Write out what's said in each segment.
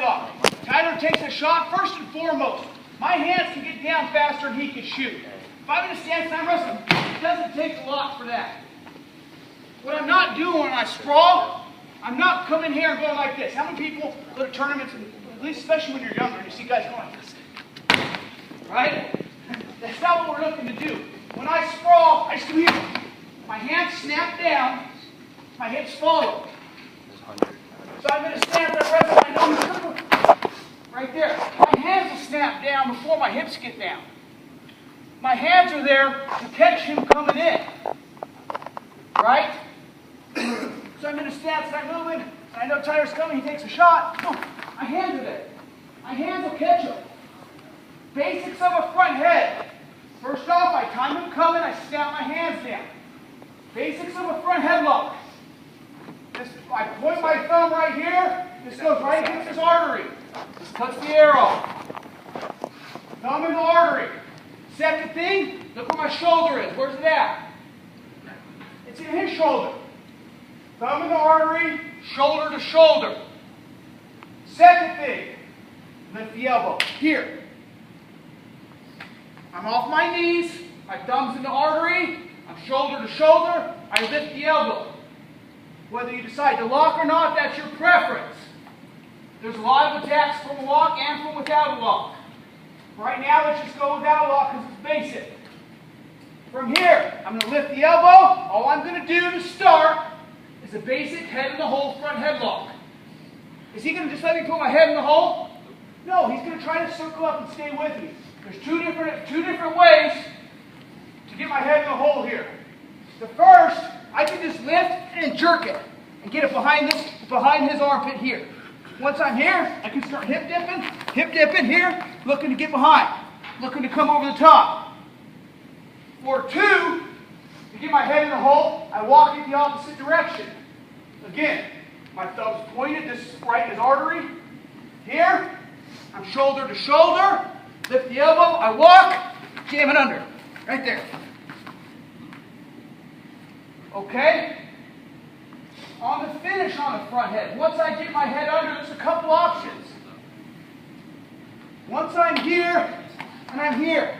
headlock. Tyler takes a shot first and foremost. My hands can get down faster than he can shoot. If I'm in a stance and I'm wrestling, it doesn't take a lot for that. What I'm not doing when I sprawl, I'm not coming here and going like this. How many people go to tournaments, and, at least especially when you're younger, and you see guys going like this? Right? That's not what we're looking to do. When I sprawl, I just come here. My hands snap down, my hips follow. So I'm in a stance, I wrestle, my nose right there. My hands will snap down before my hips get down. My hands are there to catch him coming in. Right? So I'm in a stance and I'm moving, and I know Tyler's coming, he takes a shot. Boom. My hands are there. My hands will catch him. Basics of a front head. First off, I time him coming, I snap my hands down. Basics of a front headlock. I point my thumb right here, this goes right against his artery. This cuts the air off. Thumb in the artery. Second thing, look where my shoulder is. Where's it at? It's in his shoulder. Thumb in the artery, shoulder to shoulder. Second thing, lift the elbow. Here. I'm off my knees, my thumb's in the artery, I'm shoulder to shoulder, I lift the elbow. Whether you decide to lock or not, that's your preference. There's a lot of attacks from a lock and from without a lock. Right now, let's just go without a lock because it's basic. From here, I'm going to lift the elbow. All I'm going to do to start is a basic head in the hole front headlock. Is he going to just let me put my head in the hole? No, he's going to try to circle up and stay with me. There's two different ways to get my head in the hole here. The first, I can just lift and jerk it and get it behind his armpit here. Once I'm here, I can start hip dipping here, looking to get behind, looking to come over the top. Or two, to get my head in the hole, I walk in the opposite direction. Again, my thumb's pointed, this is right in his artery. Here, I'm shoulder to shoulder, lift the elbow, I walk, jam it under, right there. Okay? On the finish on the front head, once I get my head under, there's a couple options. Once I'm here, and I'm here,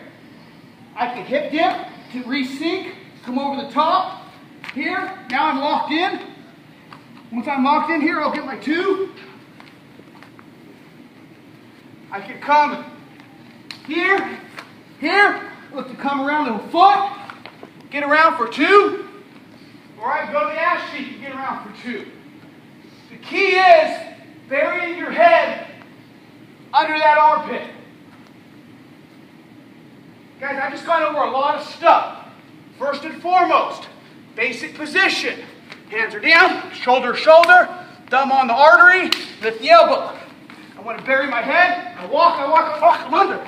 I can hip dip to re-sink, come over the top. Here, now I'm locked in. Once I'm locked in here, I'll get my two. I can come here, look to come around the foot, get around for two. Or I can go to the ass cheek and get around for two. The key is burying your head under that armpit. Guys, I've just gone over a lot of stuff. First and foremost, basic position. Hands are down, shoulder to shoulder, thumb on the artery, lift the elbow. I want to bury my head, I walk, I'm under.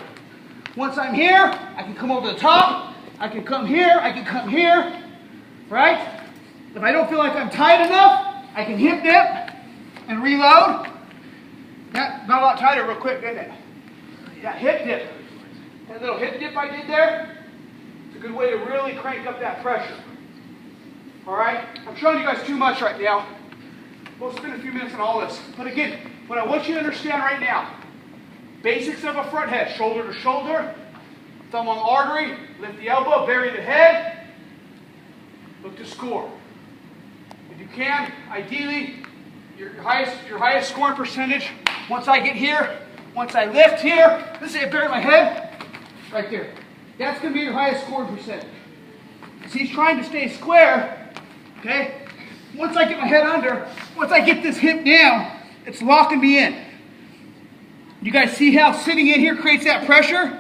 Once I'm here, I can come over the top, I can come here, right? If I don't feel like I'm tight enough, I can hip dip and reload. That got a lot tighter real quick, didn't it? Yeah, hip dip. That little hip dip I did there, it's a good way to really crank up that pressure. All right? I'm showing you guys too much right now. We'll spend a few minutes on all this. But again, what I want you to understand right now, basics of a front head, shoulder to shoulder, thumb on the artery, lift the elbow, bury the head, look to score. If you can, ideally, your highest scoring percentage, once I get here, once I lift here, let's say I bury my head, right there. That's going to be your highest scoring percentage. Because he's trying to stay square, okay? Once I get my head under, once I get this hip down, it's locking me in. You guys see how sitting in here creates that pressure?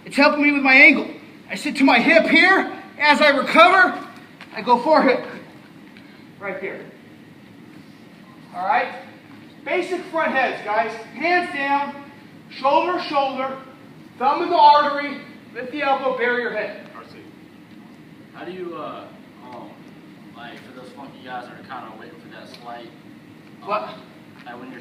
It's helping me with my angle. I sit to my hip here. As I recover, I go forehead. Right there. All right? Basic front heads, guys. Hands down, shoulder to shoulder, thumb in the artery, lift the elbow, bury your head. RC, how do you, like for those funky guys that are kind of waiting for that slight, What? Like when you're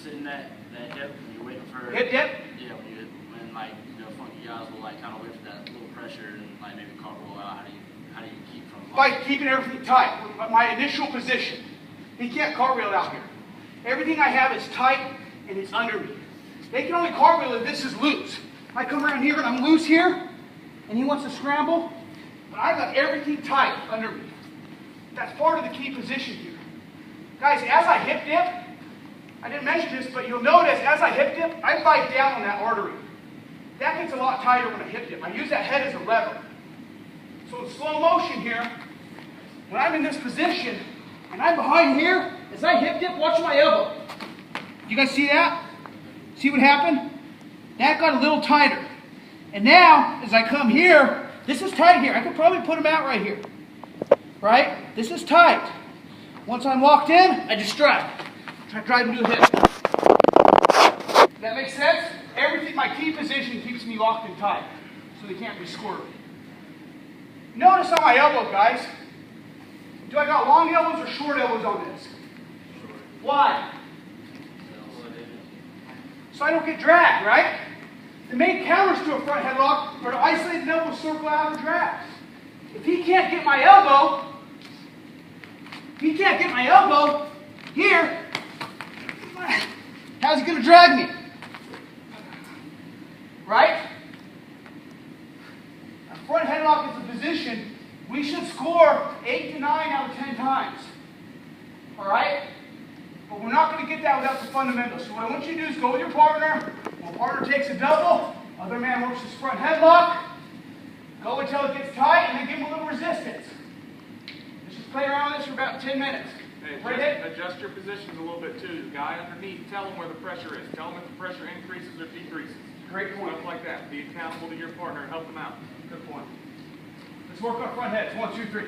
sitting that hip, and you're waiting for Hip dip? Yeah, when like funky guys will like kind of wait for that little pressure and like maybe cartwheel out. How do you keep from? By keeping everything tight. My initial position. He can't cartwheel out here. Everything I have is tight and it's under me. They can only cartwheel if this is loose. I come around here and I'm loose here, and he wants to scramble, but I've got everything tight under me. That's part of the key position here. Guys, as I hip dip, I didn't mention this, but you'll notice as I hip dip, I bite down on that artery. That gets a lot tighter when I hip dip. I use that head as a lever. So in slow motion here, when I'm in this position, and I'm behind here, as I hip dip, watch my elbow. You guys see that? See what happened? That got a little tighter. And now, as I come here, this is tight here. I could probably put him out right here. Right? This is tight. Once I'm locked in, I just drive. Try to drive him to the hip. That makes sense? Everything, my key position keeps me locked and tight, so they can't be squirrely. Notice on my elbow, guys. Do I got long elbows or short elbows on this? Why? So I don't get dragged, right? The main counters to a front headlock are to isolate the elbow, circle out, and drag. If he can't get my elbow, here, how's he going to drag me? Right? A front headlock is a position we should score 8 to 9 out of 10 times. All right? But we're not going to get that without the fundamentals. So what I want you to do is go with your partner. When partner takes a double, other man works his front headlock. Go until it gets tight, and then give him a little resistance. Let's just play around with this for about 10 minutes. Hey, adjust your positions a little bit too. The guy underneath, tell him where the pressure is. Tell him if the pressure increases or decreases. Great point. Stuff like that. Be accountable to your partner and help them out. Good point. Let's work on front heads. 1, 2, 3.